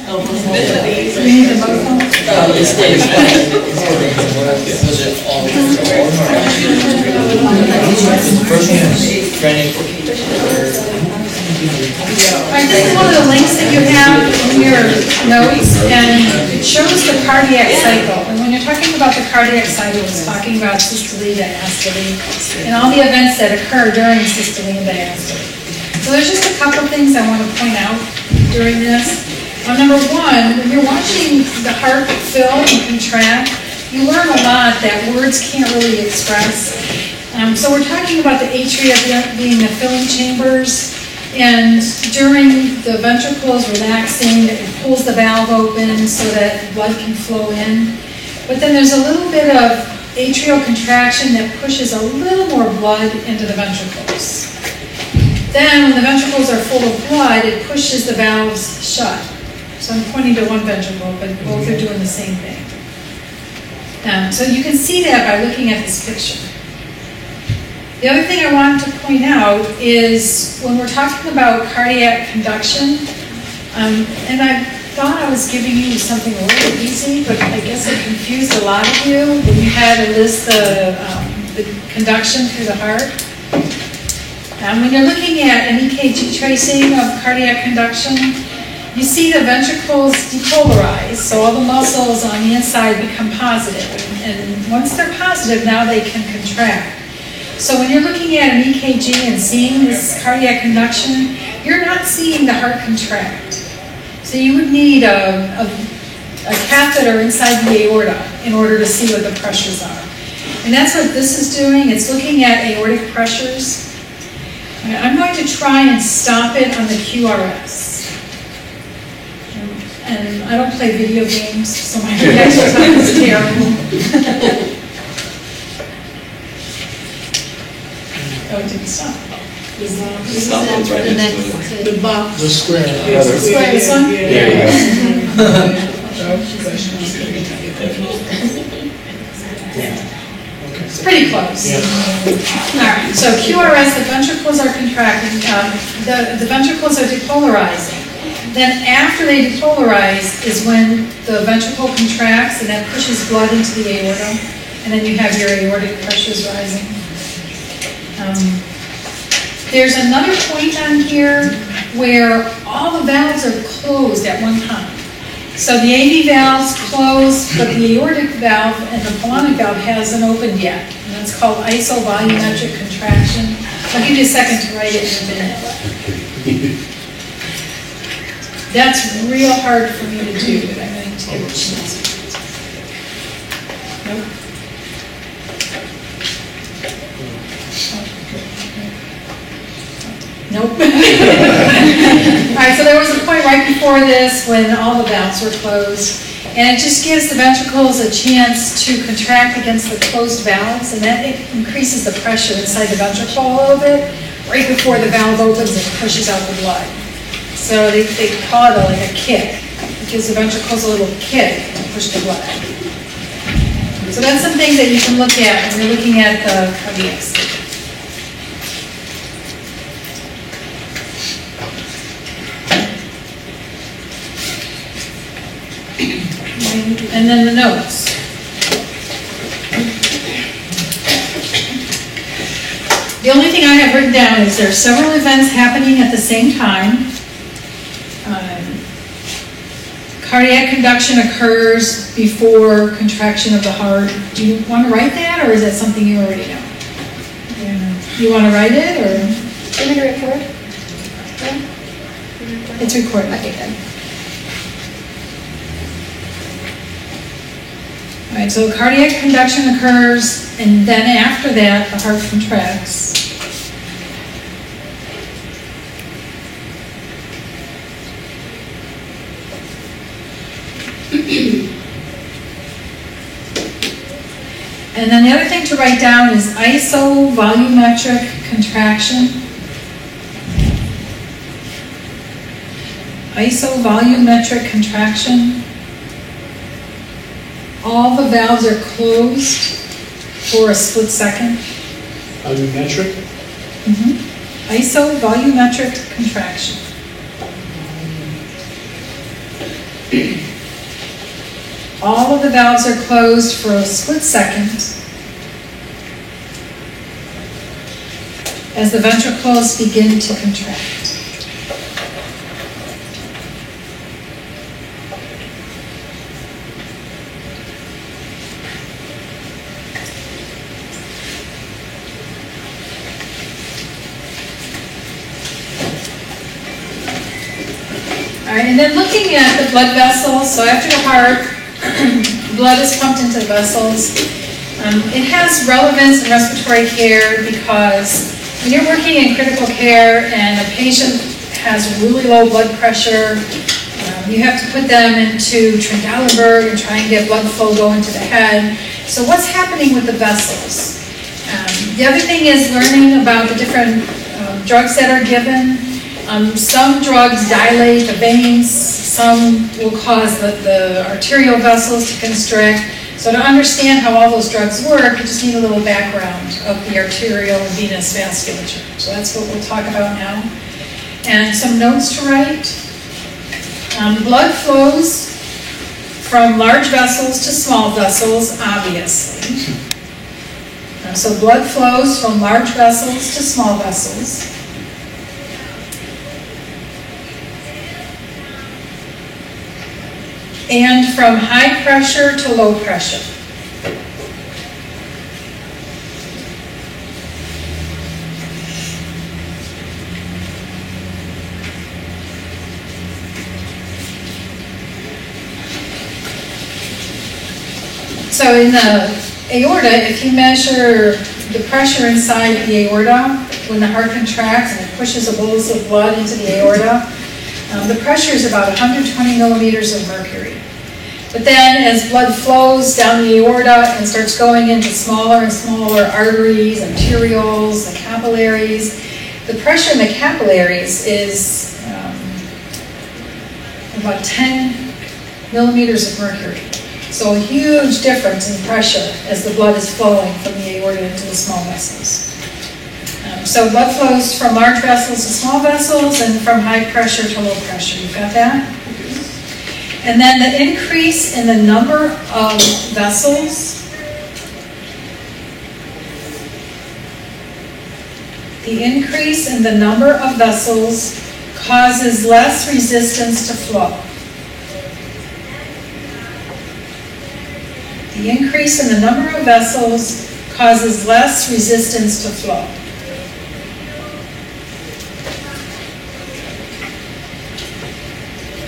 You need the microphone? Alright, this is one of the links that you have in your notes, and it shows the cardiac cycle. And when you're talking about the cardiac cycle, it's talking about systole, diastole, and all the events that occur during systole and diastole. So there's just a couple things I want to point out during this. Number one, when you're watching the heart fill and contract, you learn a lot that words can't really express. So we're talking about the atria being the filling chambers, and during the ventricles relaxing, it pulls the valve open so that blood can flow in. But then there's a little bit of atrial contraction that pushes a little more blood into the ventricles. Then when the ventricles are full of blood, it pushes the valves shut. So I'm pointing to one ventricle, but both are doing the same thing. So you can see that by looking at this picture. The other thing I wanted to point out is when we're talking about cardiac conduction, and I thought I was giving you something a little easy, but I guess it confused a lot of you when you had to list the conduction through the heart. When you're looking at an EKG tracing of cardiac conduction, you see the ventricles depolarize, so all the muscles on the inside become positive. And once they're positive, now they can contract. So when you're looking at an EKG and seeing this cardiac conduction, you're not seeing the heart contract. So you would need a catheter inside the aorta in order to see what the pressures are. And that's what this is doing. It's looking at aortic pressures. I'm going to try and stop it on the QRS. And I don't play video games, so my reaction time is terrible. Oh, it didn't stop. It's right next to The box. The square. The square, this one? There you go. It's pretty close. Yeah. All right, so QRS, the ventricles are contracting, the ventricles are depolarizing. Then after they depolarize is when the ventricle contracts and that pushes blood into the aorta, and then you have your aortic pressures rising. There's another point on here where all the valves are closed at one time. So the AV valve's closed, but the aortic valve and the pulmonic valve hasn't opened yet. And that's called isovolumetric contraction. I'll give you a second to write it in a minute. That's real hard for me to do, but I'm going to give it a chance. Nope. Nope. All right, so there was a point right before this when all the valves were closed, and it just gives the ventricles a chance to contract against the closed valves, and that increases the pressure inside the ventricle a little bit right before the valve opens and pushes out the blood. So they call it like a kick. It gives the ventricles a little kick to push the blood out. So that's some things that you can look at when you're looking at the cardiac cycle. And then the notes. The only thing I have written down is there are several events happening at the same time. Cardiac conduction occurs before contraction of the heart. Do you want to write that, or is that something you already know? Yeah. You want to write it, or? Do you want to record? Yeah. It's recorded. Okay, good. All right, so cardiac conduction occurs, and then after that, the heart contracts. And then the other thing to write down is isovolumetric contraction. Isovolumetric contraction. All the valves are closed for a split second. Volumetric? Isovolumetric contraction. All of the valves are closed for a split second as the ventricles begin to contract. All right, and then looking at the blood vessels, so after the heart, blood is pumped into the vessels. It has relevance in respiratory care because when you're working in critical care and a patient has really low blood pressure, you have to put them into Trendelenburg and try and get blood flow going to the head. So what's happening with the vessels? The other thing is learning about the different drugs that are given. Some drugs dilate the veins, some will cause the arterial vessels to constrict. So to understand how all those drugs work, you just need a little background of the arterial and venous vasculature. So that's what we'll talk about now. And some notes to write. Blood flows from large vessels to small vessels, obviously. So blood flows from large vessels to small vessels. And from high pressure to low pressure. So in the aorta, if you measure the pressure inside the aorta, when the heart contracts and it pushes a bolus of blood into the aorta, the pressure is about 120 millimeters of mercury. But then as blood flows down the aorta and starts going into smaller and smaller arteries, arterioles, the capillaries, the pressure in the capillaries is about 10 millimeters of mercury. So a huge difference in pressure as the blood is flowing from the aorta into the small vessels. So blood flows from large vessels to small vessels and from high pressure to low pressure. You got that? And then the increase in the number of vessels, causes less resistance to flow. The increase in the number of vessels causes less resistance to flow.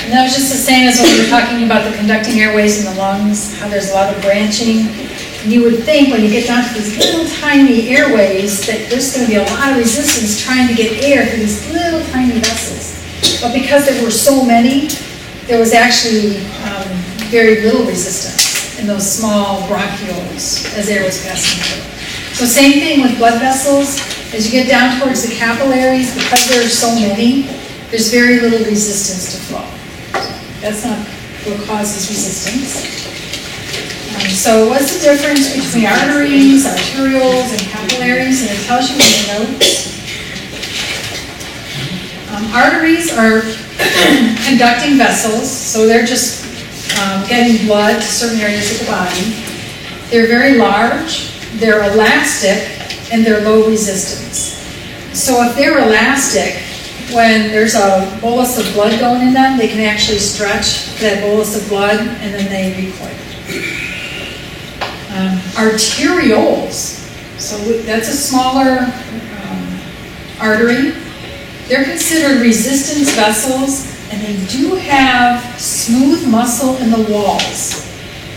And that was just the same as when we were talking about the conducting airways in the lungs, how there's a lot of branching. And you would think when you get down to these little tiny airways that there's going to be a lot of resistance trying to get air through these little tiny vessels. But because there were so many, there was actually very little resistance in those small bronchioles as air was passing through. So same thing with blood vessels. As you get down towards the capillaries, because there are so many, there's very little resistance to flow. That's not what causes resistance. So what's the difference between arteries, arterioles, and capillaries? And it tells you in the notes. Arteries are conducting vessels, so they're just getting blood to certain areas of the body. They're very large, they're elastic, and they're low resistance. So if they're elastic, when there's a bolus of blood going in them, they can actually stretch that bolus of blood and then they recoil. Arterioles, so that's a smaller artery. They're considered resistance vessels, and they do have smooth muscle in the walls.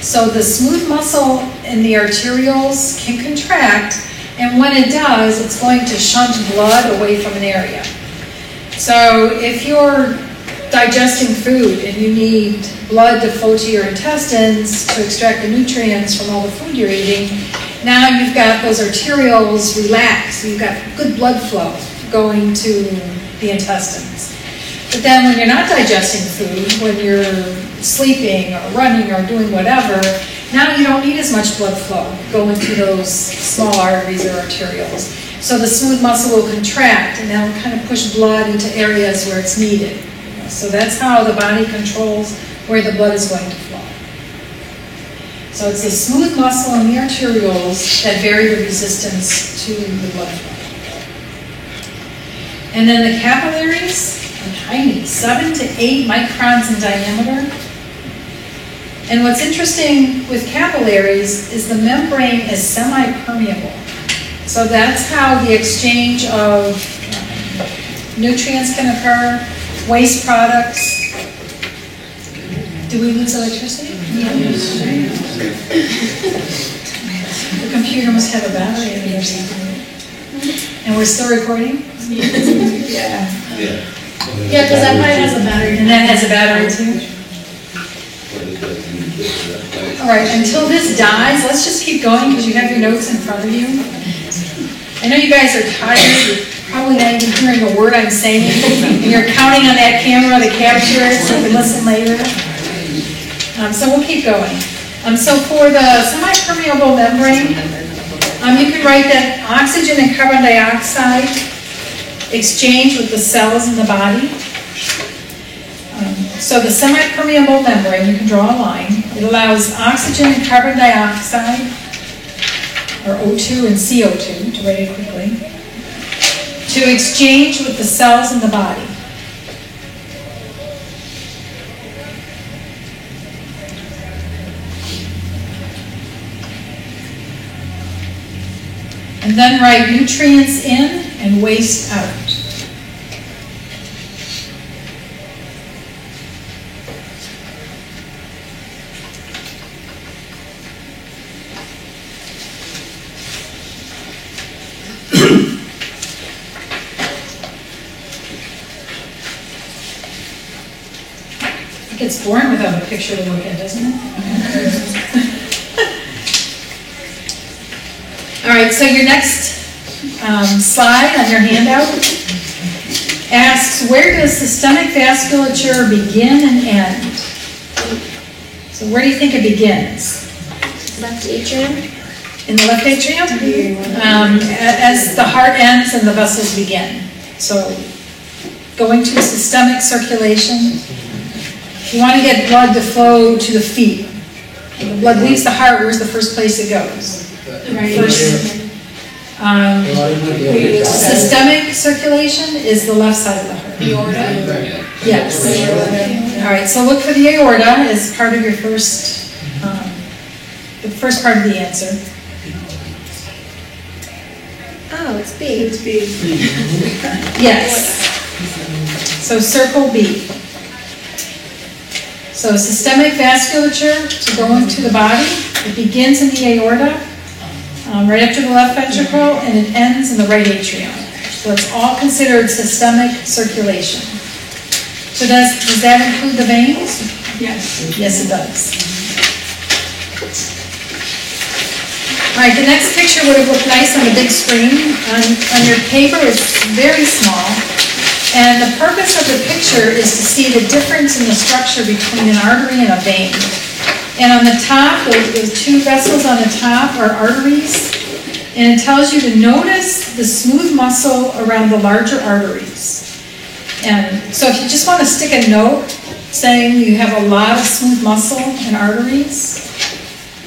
So the smooth muscle in the arterioles can contract, and when it does, it's going to shunt blood away from an area. So if you're digesting food and you need blood to flow to your intestines to extract the nutrients from all the food you're eating, now you've got those arterioles relaxed. You've got good blood flow going to the intestines. But then when you're not digesting food, when you're sleeping or running or doing whatever, now you don't need as much blood flow going through those small arteries or arterioles. So the smooth muscle will contract and that'll kind of push blood into areas where it's needed. So that's how the body controls where the blood is going to flow. So it's the smooth muscle in the arterioles that vary the resistance to the blood flow. And then the capillaries are tiny, 7 to 8 microns in diameter. And what's interesting with capillaries is the membrane is semi-permeable. So that's how the exchange of nutrients can occur, waste products. Do we lose electricity? Yes. The computer must have a battery in it or something. And we're still recording? Yeah, because that probably has a battery. And that has a battery too? All right, until this dies, let's just keep going because you have your notes in front of you. I know you guys are tired. You're probably not even hearing a word I'm saying. And you're counting on that camera to capture it so you can listen later. So we'll keep going. So for the semi-permeable membrane, you can write that oxygen and carbon dioxide exchange with the cells in the body. So the semi-permeable membrane, you can draw a line. It allows oxygen and carbon dioxide, or O2 and CO2, to write it quickly, to exchange with the cells in the body. And then write nutrients in and waste out. It gets boring without a picture to look at, doesn't it? All right, so your next slide on your handout asks, where does systemic vasculature begin and end? So where do you think it begins? Left atrium. In the left atrium? As the heart ends and the vessels begin. So going to systemic circulation. If you want to get blood to flow to the feet, when the blood leaves the heart, where's the first place it goes? Systemic circulation is the left side of the heart. Aorta? Yes. All right, so look for the aorta as part of your first, the first part of the answer. Oh, it's B. It's B. Yes. So circle B. So systemic vasculature to go into the body, it begins in the aorta, right up to the left ventricle, and it ends in the right atrium. So it's all considered systemic circulation. So does that include the veins? Yes. Yes, it does. All right, the next picture would have looked nice on the big screen. On your paper, it's very small. And the purpose of the picture is to see the difference in the structure between an artery and a vein. And on the top, the two vessels on the top are arteries. And it tells you to notice the smooth muscle around the larger arteries. And so if you just want to stick a note saying you have a lot of smooth muscle and arteries,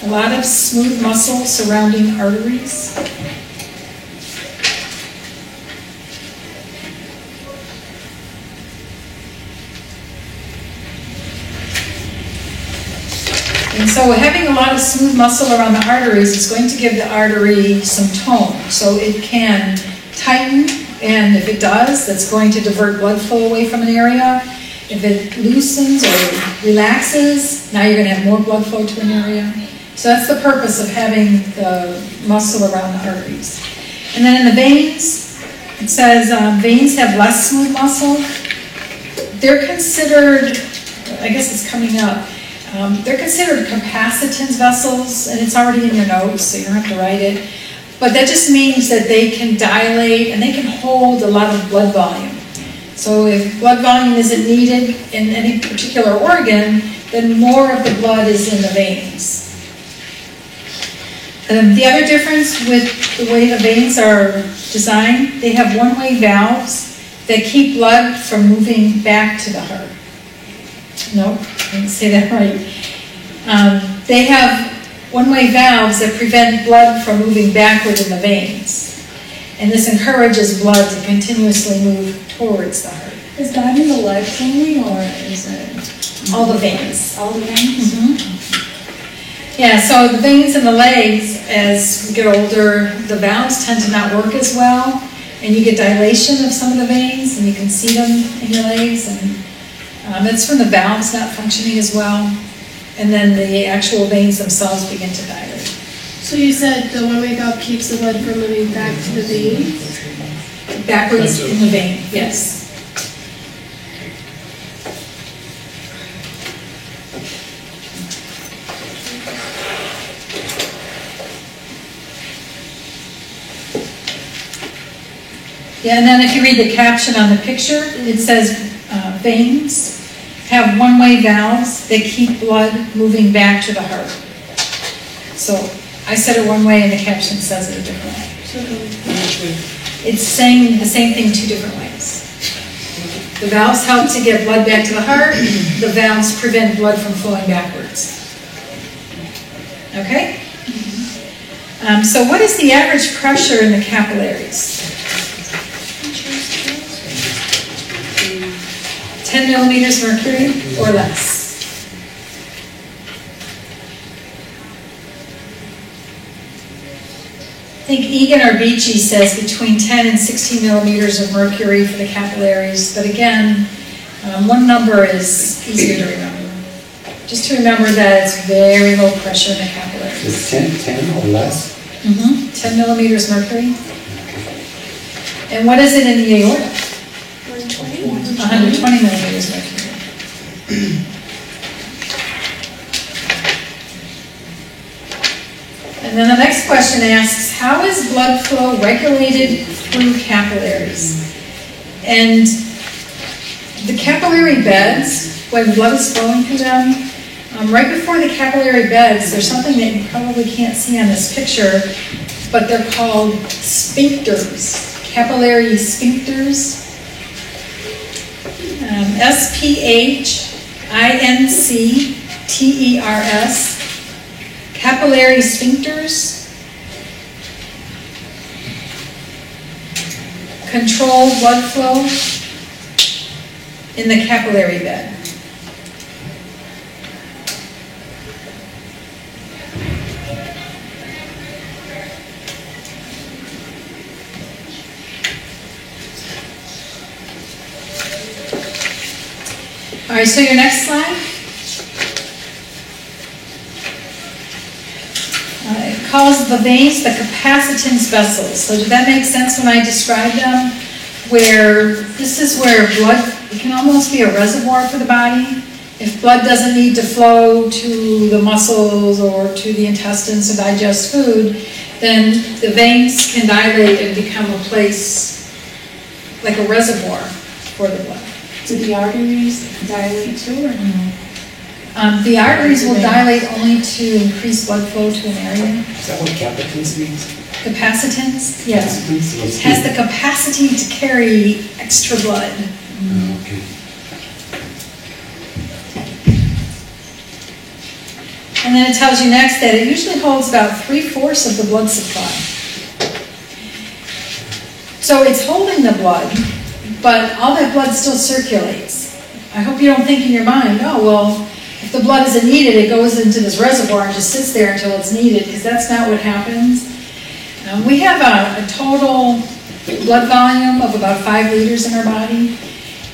a lot of smooth muscle surrounding arteries. And so having a lot of smooth muscle around the arteries is going to give the artery some tone. So it can tighten, and if it does, that's going to divert blood flow away from an area. If it loosens or relaxes, now you're going to have more blood flow to an area. So that's the purpose of having the muscle around the arteries. And then in the veins, it says veins have less smooth muscle. They're considered, I guess it's coming up, they're considered capacitance vessels, and it's already in your notes, so you don't have to write it. But that just means that they can dilate and they can hold a lot of blood volume. So if blood volume isn't needed in any particular organ, then more of the blood is in the veins. The other difference with the way the veins are designed, they have one-way valves that keep blood from moving back to the heart. No, didn't say that right. They have one-way valves that prevent blood from moving backward in the veins. And this encourages blood to continuously move towards the heart. Is that in the legs only, or is it All the veins. all the veins? Yeah, so the veins in the legs, as we get older, the valves tend to not work as well, and you get dilation of some of the veins, and you can see them in your legs, and it's from the valves not functioning as well, and then the actual veins themselves begin to dilate. So you said the one-way valve keeps the blood from moving back to the veins? Backwards in the vein, yes. Yeah, and then if you read the caption on the picture, it says veins have one-way valves that keep blood moving back to the heart. So I said it one way and the caption says it a different way. It's saying the same thing two different ways. The valves help to get blood back to the heart. The valves prevent blood from flowing backwards. Okay? So what is the average pressure in the capillaries? 10 millimeters mercury or less. I think Egan or Beachy says between 10 and 16 millimeters of mercury for the capillaries, but again, one number is easier to remember. Just to remember that it's very low pressure in the capillaries. Is 10 or less? 10 millimeters mercury. And what is it in the aorta? 120 millimeters mercury. And then the next question asks, how is blood flow regulated through capillaries? And the capillary beds, when blood is flowing through them, right before the capillary beds, there's something that you probably can't see on this picture, but they're called sphincters, capillary sphincters. SPHINCTERS, capillary sphincters, control blood flow in the capillary bed. All right, so your next slide. It calls the veins the capacitance vessels. So did that make sense when I described them? Where this is where blood, it can almost be a reservoir for the body. If blood doesn't need to flow to the muscles or to the intestines to digest food, then the veins can dilate and become a place like a reservoir for the blood. Do the arteries dilate too, or no? The arteries will dilate only to increase blood flow to an area. Is that what capacitance means? Capacitance, yes. Capacitance? Has the capacity to carry extra blood. Oh, okay. And then it tells you next that it usually holds about 3/4 of the blood supply. So it's holding the blood, but all that blood still circulates. I hope you don't think in your mind, oh, well, if the blood isn't needed, it goes into this reservoir and just sits there until it's needed, because that's not what happens. We have a total blood volume of about 5 liters in our body,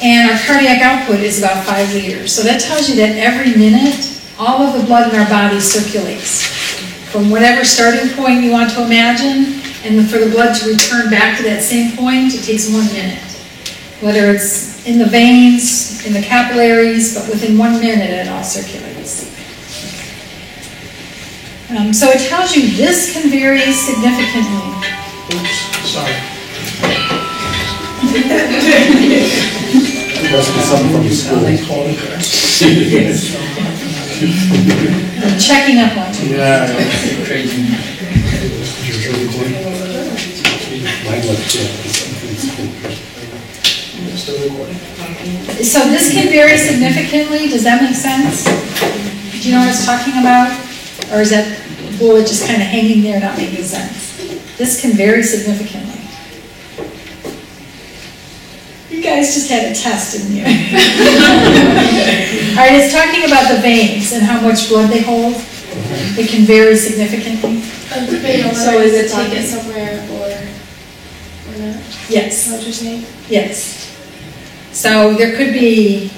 and our cardiac output is about 5 liters. So that tells you that every minute, all of the blood in our body circulates from whatever starting point you want to imagine, and for the blood to return back to that same point, it takes 1 minute. Whether it's in the veins, in the capillaries, but within 1 minute it all circulates. So it tells you this can vary significantly. Oops, sorry. Must be something from the school. I'm checking up on you. Yeah. Mine was, yeah, something from school. Still recording? So this can vary significantly, does that make sense? Do you know what I was talking about? Or is that bullet just kind of hanging there not making sense? This can vary significantly. You guys just had a test, didn't you? All right, it's talking about the veins and how much blood they hold. It can vary significantly. So is it take it somewhere or not? Yes. Is that what you're saying? Yes. So there could be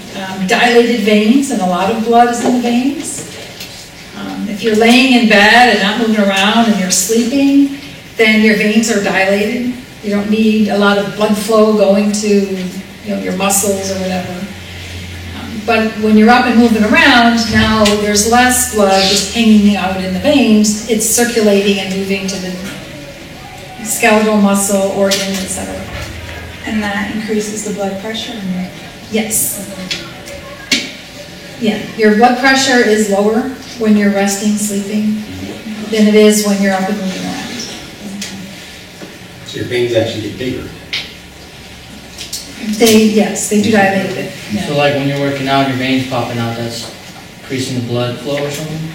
dilated veins, and a lot of blood is in the veins. If you're laying in bed and not moving around and you're sleeping, then your veins are dilated. You don't need a lot of blood flow going to your muscles or whatever. But when you're up and moving around, now there's less blood just hanging out in the veins. It's circulating and moving to the skeletal muscle, organs, etc. And that increases the blood pressure? Yes. Yeah, your blood pressure is lower when you're resting, sleeping, than it is when you're up and moving around. So your veins actually get bigger. Yes, they do dilate a bit. Yeah. So like when you're working out, your veins popping out, that's increasing the blood flow or something?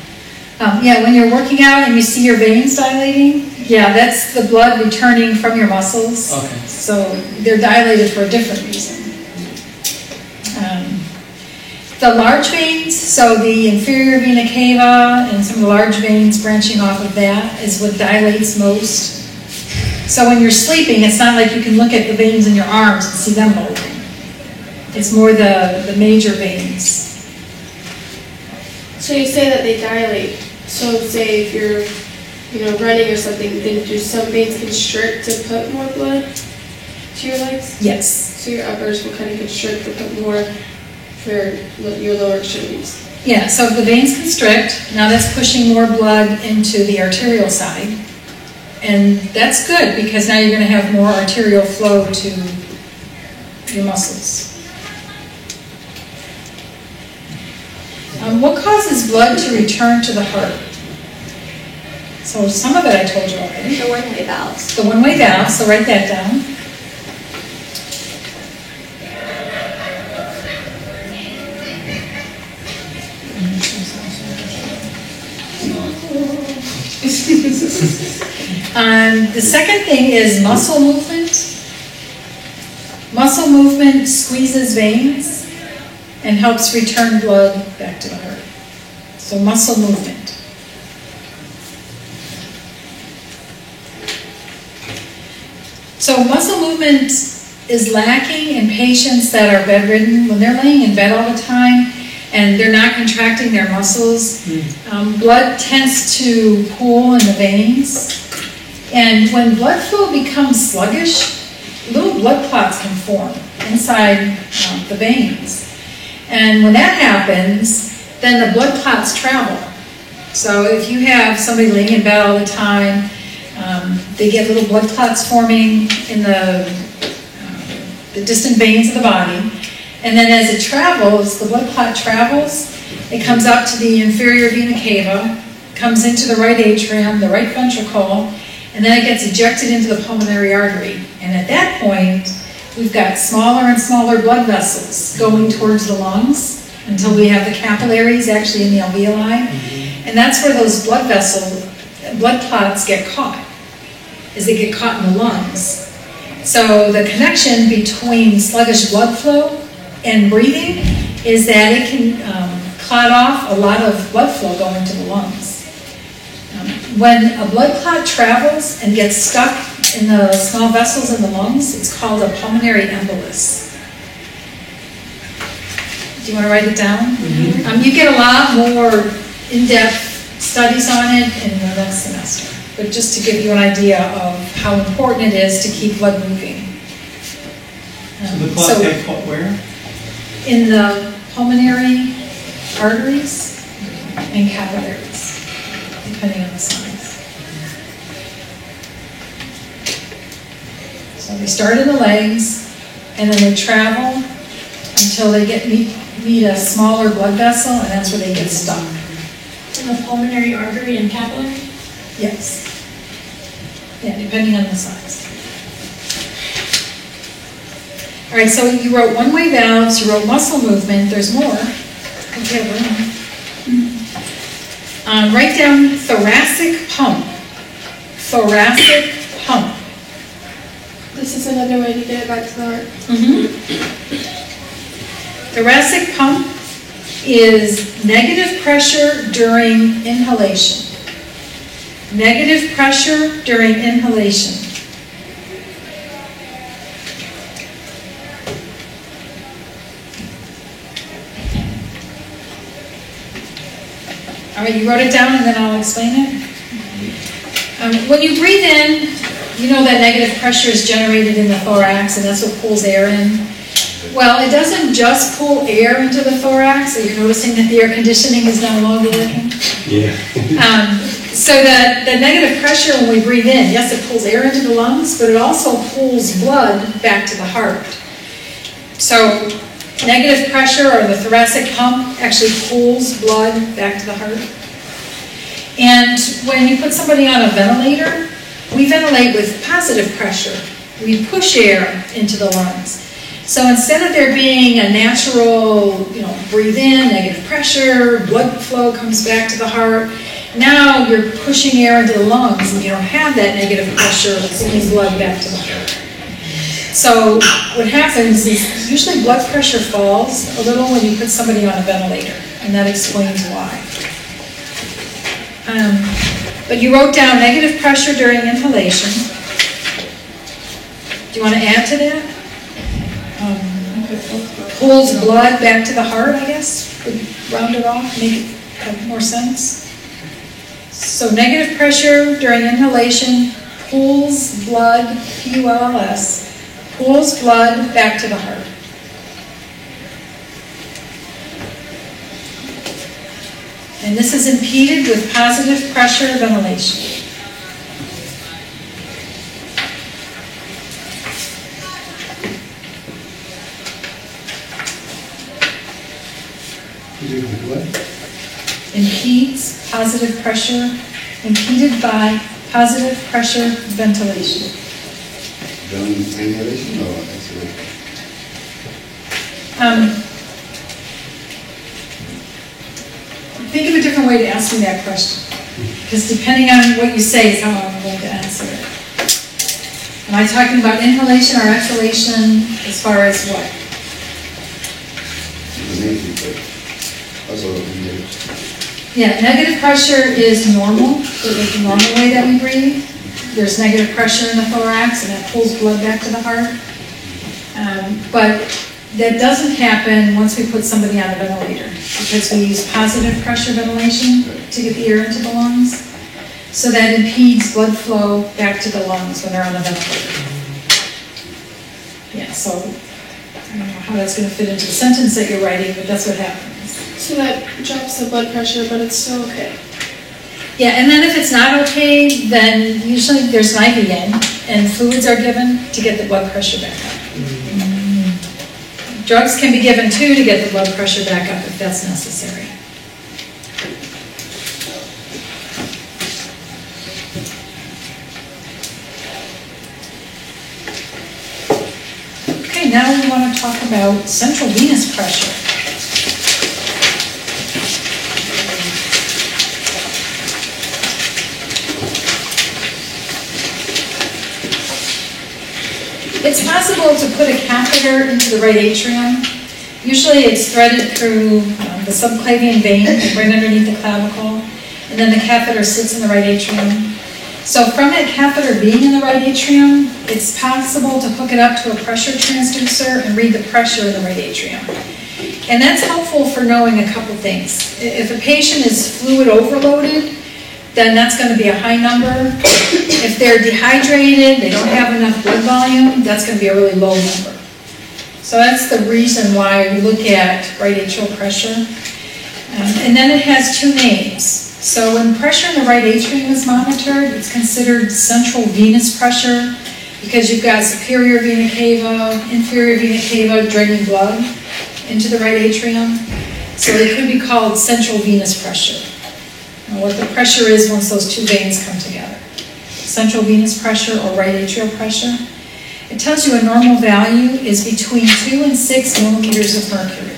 Yeah, when you're working out and you see your veins dilating, yeah, that's the blood returning from your muscles. Okay. So they're dilated for a different reason. The large veins, so the inferior vena cava and some of the large veins branching off of that is what dilates most. So when you're sleeping, it's not like you can look at the veins in your arms and see them bulging. It's more the major veins. So you say that they dilate. So say if you're running or something, then do some veins constrict to put more blood to your legs? Yes. So your uppers will kind of constrict to put more for your lower extremities. Yeah, so if the veins constrict, now that's pushing more blood into the arterial side. And that's good because now you're going to have more arterial flow to your muscles. What causes blood to return to the heart? So some of it I told you already. The one-way valves. The one-way valve, so write that down. The second thing is muscle movement. Muscle movement squeezes veins and helps return blood back to the heart. So muscle movement. So muscle movement is lacking in patients that are bedridden. When they're laying in bed all the time and they're not contracting their muscles, blood tends to pool in the veins. And when blood flow becomes sluggish, little blood clots can form inside the veins. And when that happens, then the blood clots travel. So if you have somebody laying in bed all the time, they get little blood clots forming in the distant veins of the body. And then as it travels, the blood clot travels, it comes up to the inferior vena cava, comes into the right atrium, the right ventricle, and then it gets ejected into the pulmonary artery. And at that point, we've got smaller and smaller blood vessels going towards the lungs until we have the capillaries actually in the alveoli. And that's where those blood clots get caught, is they get caught in the lungs. So the connection between sluggish blood flow and breathing is that it can clot off a lot of blood flow going to the lungs. When a blood clot travels and gets stuck in the small vessels in the lungs, it's called a pulmonary embolus. Do you want to write it down? You get a lot more in-depth studies on it in the next semester. But just to give you an idea of how important it is to keep blood moving. So the clot gets caught where? In the pulmonary arteries and capillaries, depending on the size. So they start in the legs, and then they travel until they meet a smaller blood vessel, and that's where they get stuck. In the pulmonary artery and capillary? Yes. Yeah, depending on the size. All right, so you wrote one-way valves, you wrote muscle movement, there's more. Okay, write down thoracic pump. Thoracic pump. This is another way to get it back to the heart. Thoracic pump is negative pressure during inhalation. Negative pressure during inhalation. All right, you wrote it down and then I'll explain it. When you breathe in, you know that negative pressure is generated in the thorax and that's what pulls air in. Well, it doesn't just pull air into the thorax, so you're noticing that the air conditioning is no longer working. Yeah. So the negative pressure when we breathe in, yes, it pulls air into the lungs, but it also pulls blood back to the heart. So negative pressure or the thoracic pump actually pulls blood back to the heart. And when you put somebody on a ventilator, we ventilate with positive pressure. We push air into the lungs. So instead of there being a natural, breathe in, negative pressure, blood flow comes back to the heart, now you're pushing air into the lungs and you don't have that negative pressure pulling blood back to the heart. So what happens is usually blood pressure falls a little when you put somebody on a ventilator, and that explains why. But you wrote down negative pressure during inhalation. Do you want to add to that? Pulls blood back to the heart, I guess, would round it off, make it have more sense. So negative pressure during inhalation pulls blood, P-U-L-L-S, pulls blood back to the heart. And this is impeded with positive pressure ventilation. Impedes positive pressure, impeded by positive pressure ventilation. Inhalation or exhalation? Think of a different way to ask me that question, because depending on what you say is how I'm going to answer it. Am I talking about inhalation or exhalation as far as what? Yeah, negative pressure is normal. It's the normal way that we breathe. There's negative pressure in the thorax and that pulls blood back to the heart. But that doesn't happen once we put somebody on a ventilator, because we use positive pressure ventilation to get the air into the lungs. So that impedes blood flow back to the lungs when they're on a ventilator. Yeah, so I don't know how that's going to fit into the sentence that you're writing, but that's what happens. So that drops the blood pressure, but it's still okay. Yeah, and then if it's not okay, then usually there's an IV in, and fluids are given to get the blood pressure back up. Drugs can be given too to get the blood pressure back up if that's necessary. Okay, now we want to talk about central venous pressure. It's possible to put a catheter into the right atrium. Usually it's threaded through the subclavian vein, right underneath the clavicle, and then the catheter sits in the right atrium. So from that catheter being in the right atrium, it's possible to hook it up to a pressure transducer and read the pressure in the right atrium. And that's helpful for knowing a couple things. If a patient is fluid overloaded, then that's going to be a high number. If they're dehydrated, they don't have enough blood volume, that's going to be a really low number. So that's the reason why we look at right atrial pressure. And then it has two names. So when pressure in the right atrium is monitored, it's considered central venous pressure because you've got superior vena cava, inferior vena cava draining blood into the right atrium. So it could be called central venous pressure. And what the pressure is once those two veins come together. Central venous pressure or right atrial pressure. it tells you a normal value is between 2 and 6 millimeters of mercury.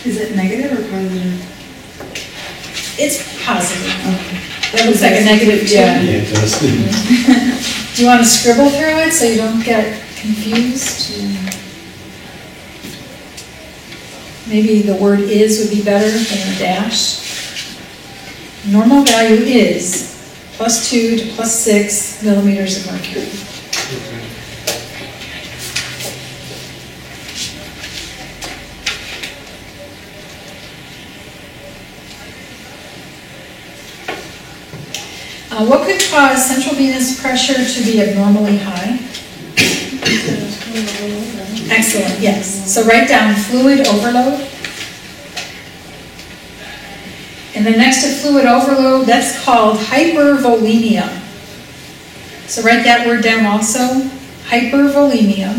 Is it negative or positive? It's positive. Okay. That looks like a negative 2. Yeah, it does. Do you want to scribble through it so you don't get confused? Maybe the word is would be better than a dash. Normal value is +2 to +6 millimeters of mercury. What could cause central venous pressure to be abnormally high? Excellent, yes. So write down fluid overload. And then next to fluid overload, that's called hypervolemia. So write that word down also, hypervolemia.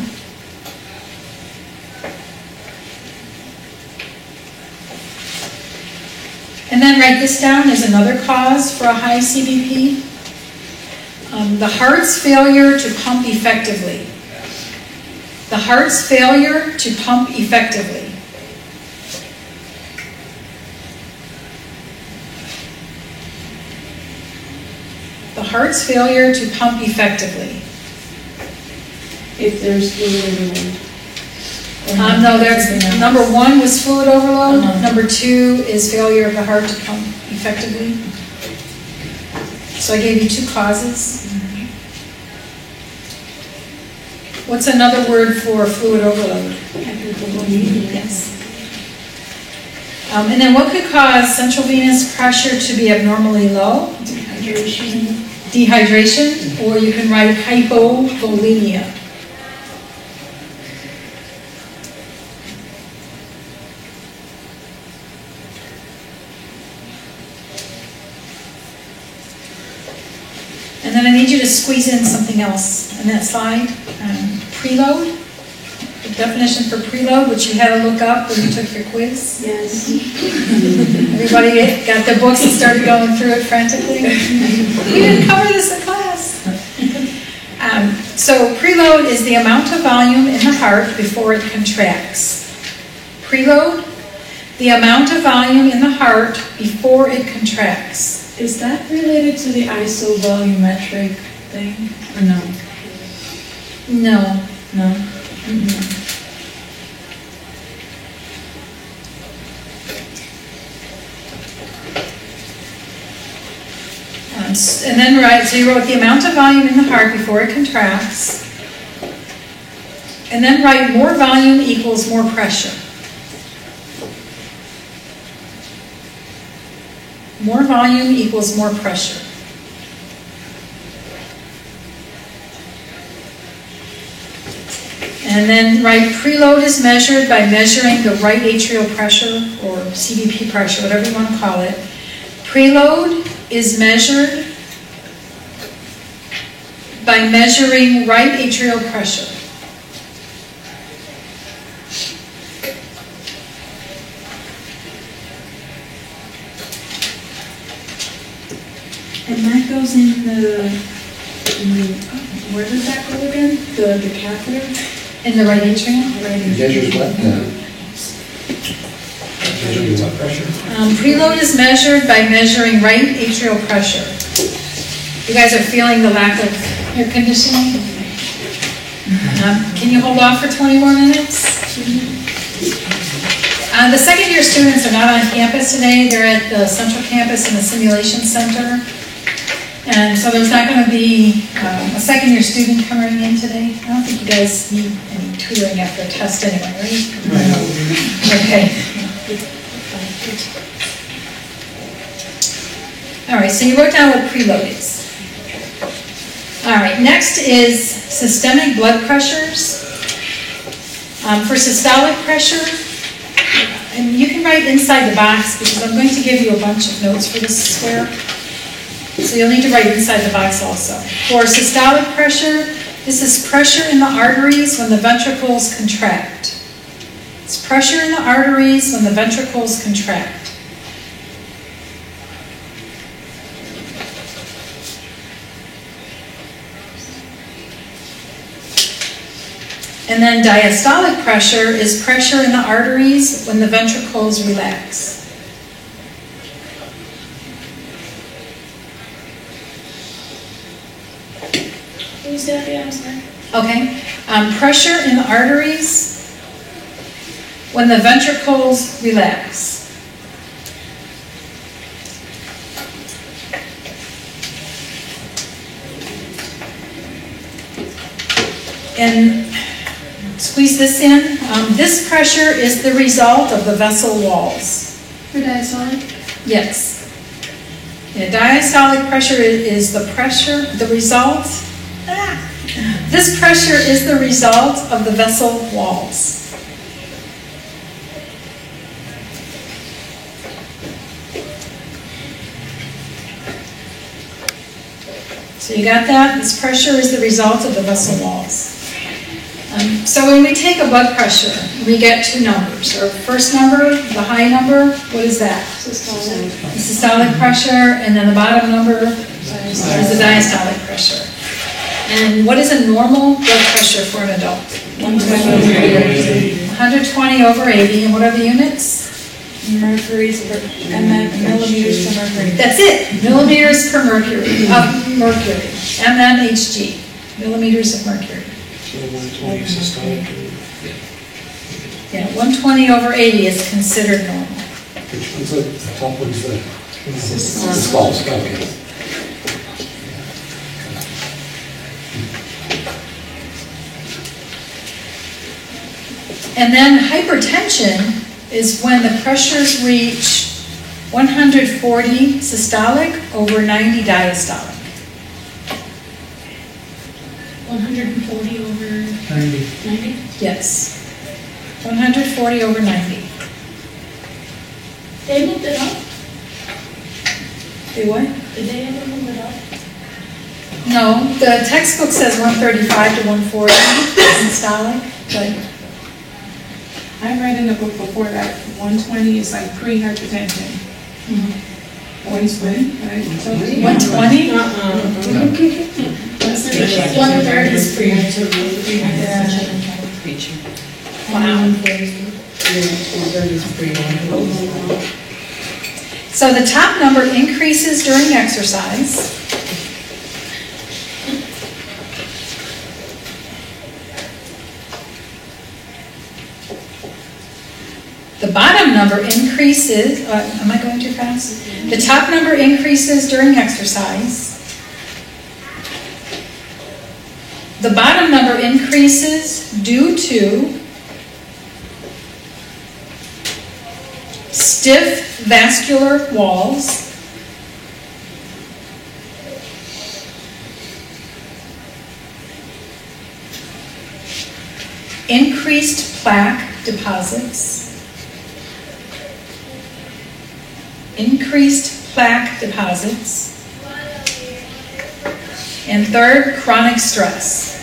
And then write this down as another cause for a high CVP. The heart's failure to pump effectively. The heart's failure to pump effectively. The heart's failure to pump effectively. If there's fluid overload. No, that's, number 1 was fluid overload. Number 2 is failure of the heart to pump effectively. So I gave you 2 causes. What's another word for fluid overload? Yes. And then what could cause central venous pressure to be abnormally low? Dehydration, or you can write hypovolemia. And then I need you to squeeze in something else in that slide. Preload, the definition for preload, which you had to look up when you took your quiz. Yes. Everybody got their books and started going through it frantically. We didn't cover this in class. So preload is the amount of volume in the heart before it contracts. Preload, the amount of volume in the heart before it contracts. Is that related to the isovolumetric thing, or no? No. No? And then so you wrote the amount of volume in the heart before it contracts. And then write more volume equals more pressure. More volume equals more pressure. And then write preload is measured by measuring the right atrial pressure, or CVP pressure, whatever you want to call it. Preload is measured by measuring right atrial pressure. And that goes in the where does that go again? The catheter? In the right atrium? Measures what? Measures what pressure? Preload is measured by measuring right atrial pressure. You guys are feeling the lack of air conditioning? Can you hold off for 20 more minutes? The second year students are not on campus today. They're at the central campus in the simulation center. And so there's not going to be a second year student coming in today. I don't think you guys need any tutoring after a test anyway, right? Okay. All right, so you wrote down what preload is. All right, next is systemic blood pressures. For systolic pressure, and you can write inside the box because I'm going to give you a bunch of notes for this square. So you'll need to write inside the box also. For systolic pressure, this is pressure in the arteries when the ventricles contract. It's pressure in the arteries when the ventricles contract. And then diastolic pressure is pressure in the arteries when the ventricles relax. Can you say that again? I'm sorry. Okay, pressure in the arteries when the ventricles relax. And squeeze this in. This pressure is the result of the vessel walls. For diastolic? Yes. Yeah, diastolic pressure is the pressure, the result. This pressure is the result of the vessel walls. So you got that? This pressure is the result of the vessel walls. So when we take a blood pressure, we get two numbers. Our first number, the high number, what is that? Systolic. The systolic pressure, and then the bottom number is the diastolic pressure. And what is a normal blood pressure for an adult? 120 over 80, and what are the units? Mercuries per, and then millimeters per mercury. That's it, millimeters per mercury, of mercury, mmHg, millimeters of mercury. So 120 systolic. Yeah, 120 over 80 is considered normal. Which one's the top one's the? Systolic, okay. And then hypertension is when the pressures reach 140 systolic over 90 diastolic. 140 over 90. 90? Yes. 140 over 90. They moved it up? Do what? Did they ever move it up? No, the textbook says 135 to 140 systolic, but I read in the book before that 120 is like pre-hypertension. Always been, right? 120? 130 is pre-hypertension. Wow. So the top number increases during exercise. The bottom number increases, am I going too fast? The top number increases during exercise. The bottom number increases due to stiff vascular walls, increased plaque deposits, and third, chronic stress.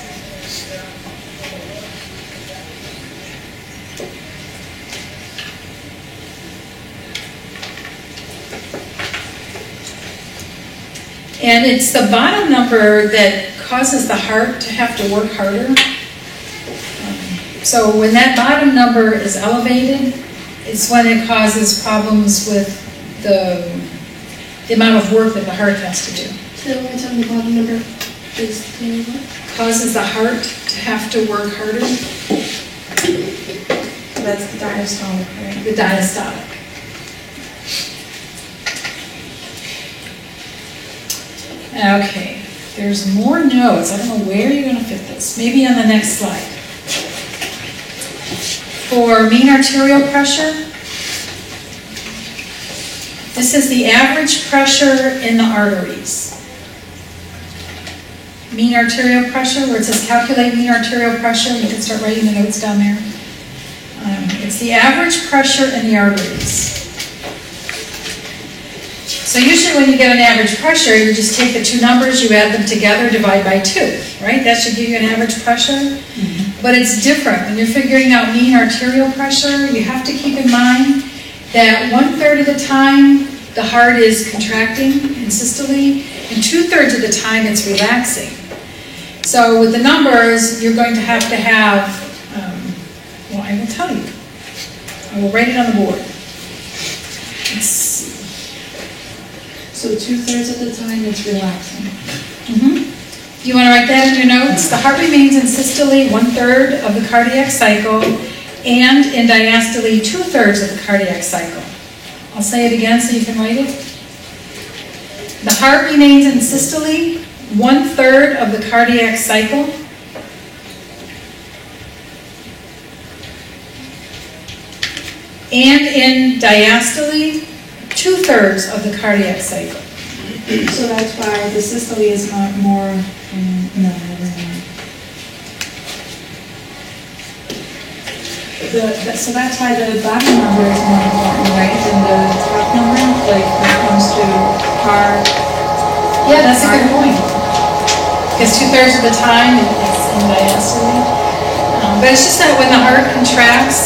And it's the bottom number that causes the heart to have to work harder. So when that bottom number is elevated, it's when it causes problems with the amount of work that the heart has to do. So one time the bottom number is what? Causes the heart to have to work harder. That's the diastolic, right? The diastolic. Okay, there's more notes. I don't know where you're going to fit this. Maybe on the next slide. For mean arterial pressure, this is the average pressure in the arteries. Mean arterial pressure, where it says calculate mean arterial pressure, you can start writing the notes down there. It's the average pressure in the arteries. So usually when you get an average pressure, you just take the two numbers, you add them together, divide by 2, right? That should give you an average pressure. But it's different. When you're figuring out mean arterial pressure, you have to keep in mind that 1/3 of the time, the heart is contracting in systole, and 2/3 of the time it's relaxing. So with the numbers, you're going to have I will write it on the board. It's, So 2/3 of the time it's relaxing. You want to write that in your notes? The heart remains in systole 1/3 of the cardiac cycle and in diastole 2/3 of the cardiac cycle. I'll say it again so you can write it. The heart remains in systole 1/3 of the cardiac cycle and in diastole 2/3 of the cardiac cycle. So that's why the systole is not more, no, never mind. So that's why the bottom number is more important, right, than the top number, like when it comes to heart. Yeah, that's a good point. Because 2/3 of the time it's in diastole. But it's just that when the heart contracts,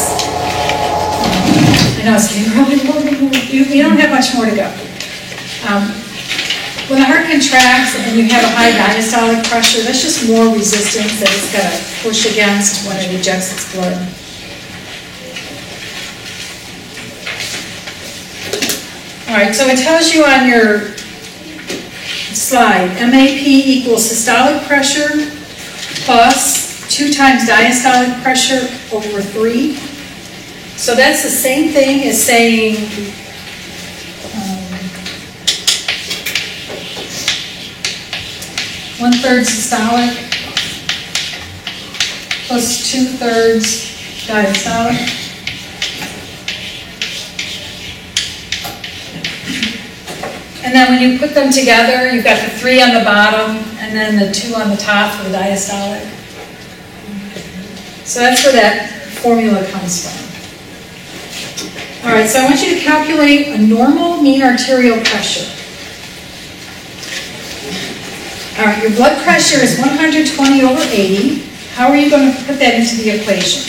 I know it's getting really long, you don't have much more to go. When the heart contracts and you have a high diastolic pressure, that's just more resistance that it's got to push against when it ejects its blood. All right, so it tells you on your slide, MAP equals systolic pressure plus 2 times diastolic pressure over 3. So that's the same thing as saying 1/3 systolic plus 2/3 diastolic. And then when you put them together, you've got the 3 on the bottom and then the 2 on the top for the diastolic. So that's where that formula comes from. All right, so I want you to calculate a normal mean arterial pressure. All right, your blood pressure is 120/80. How are you going to put that into the equation?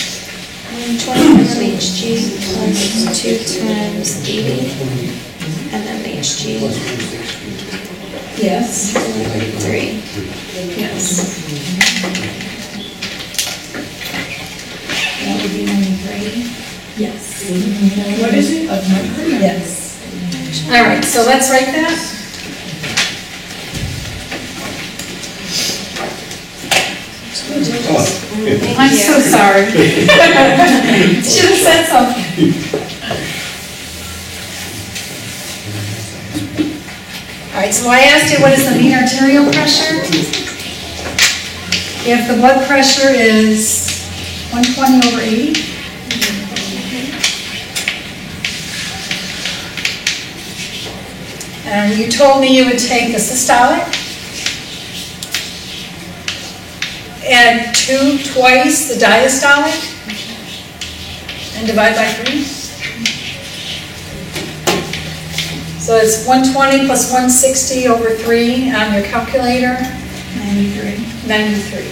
120 Hg plus 2 times 80, and then the Hg, Yes. 3. Yes. That would be 93. Yes. What is it? Of mercury? Yes. All right, so let's write that. I'm so sorry. Should have said something. All right, so I asked you what is the mean arterial pressure? If the blood pressure is 120/80, and you told me you would take the systolic, add 2 twice the diastolic, and divide by 3. So it's 120 plus 160/3 on your calculator. 93. 93.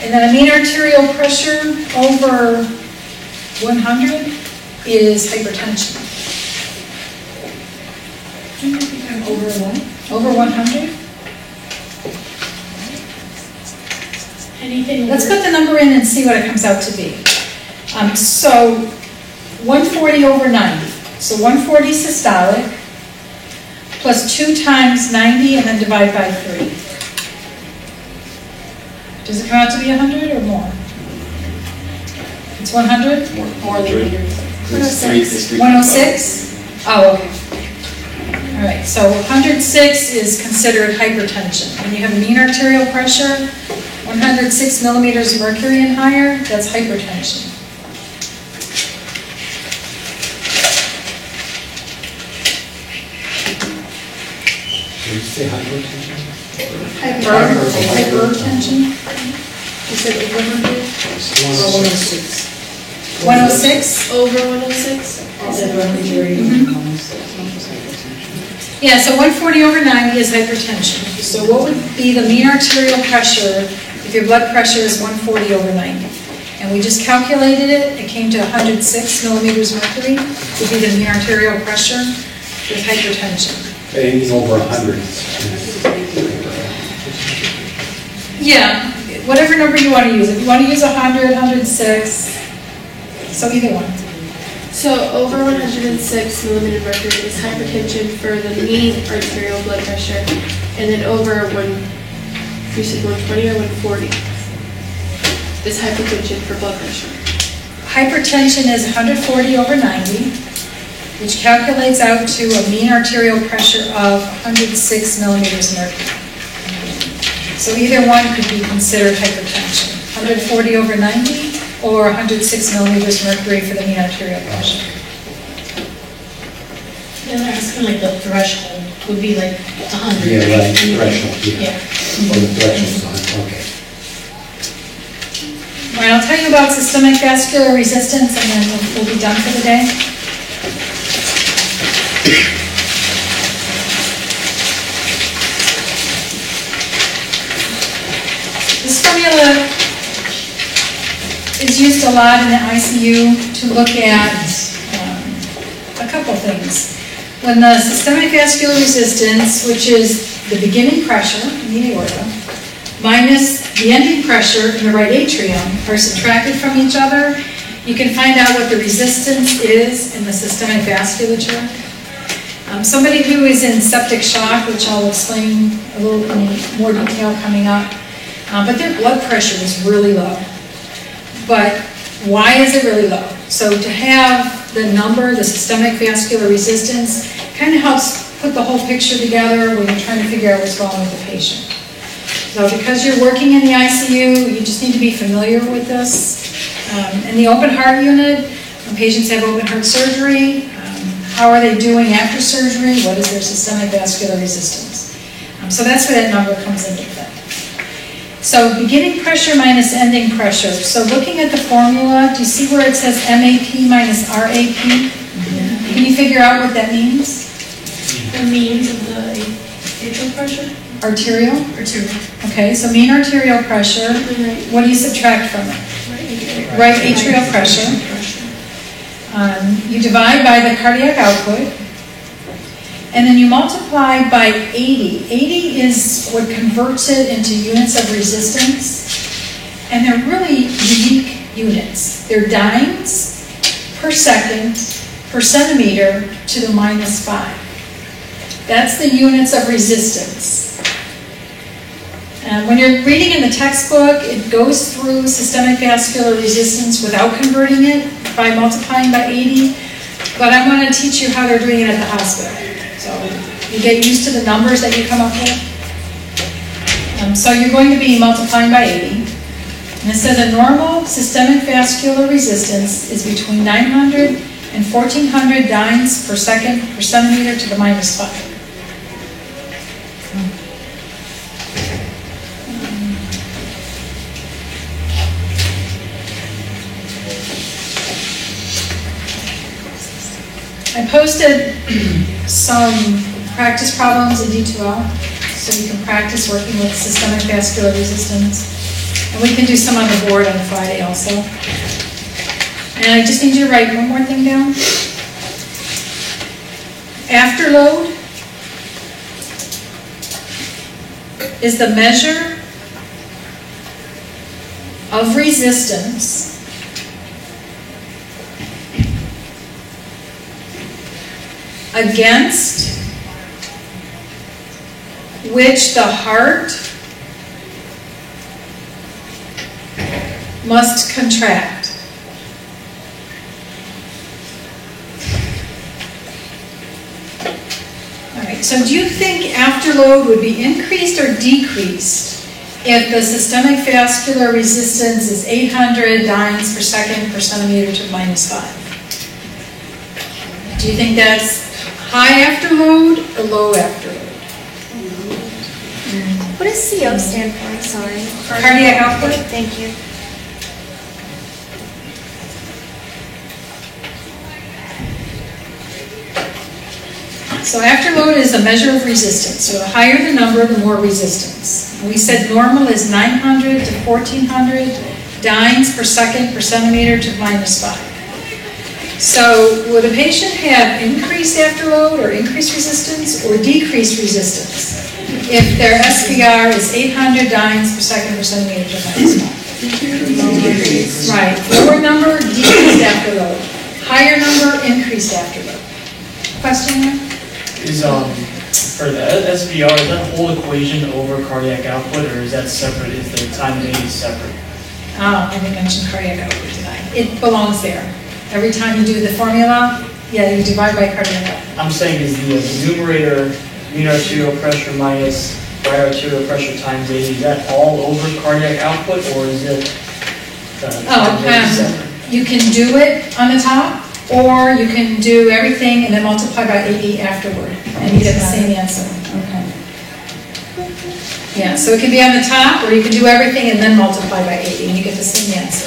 And then a mean arterial pressure over 100 is hypertension. Over what? Over 100? Anything Let's put the number in and see what it comes out to be. So 140/90. So 140 systolic plus 2 times 90 and then divide by 3. Does it come out to be 100 or more? It's 100? more than 106. 106? Oh, okay. All right, so 106 is considered hypertension. When you have a mean arterial pressure, 106 millimeters of mercury and higher, that's hypertension. Did you say hypertension? Hypertension? You said over 100? 106? Over 106? Yeah, so 140/90 is hypertension. So what would be the mean arterial pressure if your blood pressure is 140/90? And we just calculated it, it came to 106 millimeters mercury, would be the mean arterial pressure with hypertension. 80 is over 100. Yeah, whatever number you want to use. If you want to use 100, 106, so either one. So over 106 millimeter mercury is hypertension for the mean arterial blood pressure, and then over you said 120 or 140 is hypertension for blood pressure. Hypertension is 140 over 90, which calculates out to a mean arterial pressure of 106 millimeters mercury. So either one could be considered hypertension, 140 over 90 or 106 millimeters mercury for the mean arterial pressure. And that's kind of like the threshold would be like 100. Yeah, right, threshold, yeah. Yeah. Or the threshold sign, okay. All right, I'll tell you about systemic vascular resistance and then we'll be done for the day. This formula is used a lot in the ICU to look at a couple things. When the systemic vascular resistance, which is the beginning pressure in the aorta, minus the ending pressure in the right atrium are subtracted from each other, you can find out what the resistance is in the systemic vasculature. Somebody who is in septic shock, which I'll explain a little in more detail coming up, but their blood pressure is really low. But why is it really low? So to have the number, the systemic vascular resistance, kind of helps put the whole picture together when you're trying to figure out what's wrong with the patient. So because you're working in the ICU, you just need to be familiar with this. In the open heart unit, when patients have open heart surgery, how are they doing after surgery? What is their systemic vascular resistance? So that's where that number comes into play. So beginning pressure minus ending pressure. So looking at the formula, do you see where it says MAP minus RAP? Can you figure out what that means? The means of the atrial pressure? Arterial? Arterial. Okay, so mean arterial pressure, what do you subtract from it? Right atrial pressure. You divide by the cardiac output, and then you multiply by 80. 80 is what converts it into units of resistance, and they're really unique units. They're dynes per second per centimeter to the minus 5. That's the units of resistance. When you're reading in the textbook, it goes through systemic vascular resistance without converting it by multiplying by 80, but I want to teach you how they're doing it at the hospital. So you get used to the numbers that you come up with. So you're going to be multiplying by 80. And it says a normal systemic vascular resistance is between 900 and 1400 dynes per second per centimeter to the minus 5. I posted some practice problems in D2L, so you can practice working with systemic vascular resistance. And we can do some on the board on Friday also. And I just need you to write one more thing down. Afterload is the measure of resistance against which the heart must contract. All right, so do you think afterload would be increased or decreased if the systemic vascular resistance is 800 dynes per second per centimeter to minus 5? Do you think that's high afterload or low afterload? What does CO stand for? I'm sorry. Cardiac output. Thank you. So afterload is a measure of resistance. So the higher the number, the more resistance. We said normal is 900 to 1400 dynes per second per centimeter to -5. So would a patient have increased afterload or increased resistance or decreased resistance if their SPR is 800 dynes per second per centimeter to -5? Right, lower number, decreased afterload. Higher number, increased afterload. Question there? Is, for the SVR, is that whole equation over cardiac output, or is that separate? Is the time of day separate? Oh, I didn't mention cardiac output tonight. It belongs there. Every time you do the formula, yeah, you divide by cardiac output. I'm saying is the numerator mean arterial pressure minus right arterial pressure times 80, is that all over cardiac output, or is it time of day separate? You can do it on the top, or you can do everything and then multiply by 80 afterward, and you get the same answer. Okay. Yeah, so it can be on the top, or you can do everything and then multiply by 80, and you get the same answer.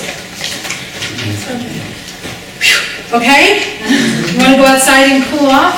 Okay? You want to go outside and cool off?